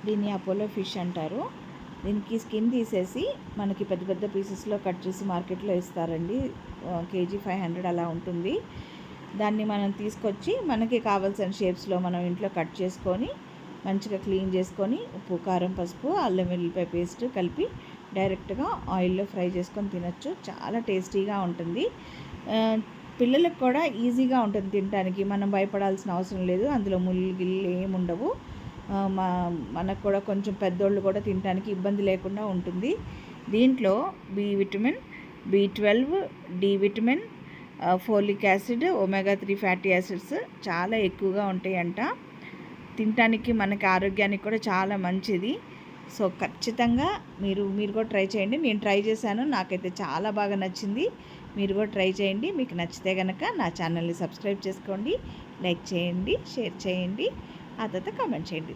దీన్ని Apollo fish అంటారు. దీనికి స్కిన్ తీసేసి మనకి పెద్ద పెద్ద పీసెస్లో కట్ చేసి మార్కెట్లో ఇస్తారండి. కేజీ 500 అలా ఉంటుంది. దాన్ని మనం తీసుకొచ్చి మనకి కావాల్సిన షేప్స్లో మనం ఇంట్లో కట్ చేసుకొని మంచిగా క్లీన్ చేసుకొని ఉప్పు, కారం, పసుపు, అల్లం వెల్లిపాయ పేస్ట్ కలిపి డైరెక్ట్గా ఆయిల్లో ఫ్రై చేసుకొని తినచ్చు. చాలా టేస్టీగా ఉంటుంది. పిల్లలకు కూడా ఈజీగా ఉంటుంది తినడానికి. మనం భయపడాల్సిన అవసరం లేదు. అందులో ముళ్ళు గిల్లు ఏమి ఉండవు. మనకు కూడా కొంచెం పెద్దోళ్ళు కూడా తినడానికి ఇబ్బంది లేకుండా ఉంటుంది. దీంట్లో B vitamin, B12, D vitamin, folic acid, omega 3 fatty acids చాలా ఎక్కువగా ఉంటాయంట. తినడానికి మనకి ఆరోగ్యానికి కూడా చాలా మంచిది. సో ఖచ్చితంగా మీరు కూడా ట్రై చేయండి. నేను ట్రై చేశాను, నాకైతే చాలా బాగా నచ్చింది. మీరు కూడా ట్రై చేయండి. మీకు నచ్చితే కనుక నా ఛానల్ని సబ్స్క్రైబ్ చేసుకోండి, లైక్ చేయండి, షేర్ చేయండి, ఆ తర్వాత కామెంట్ చేయండి.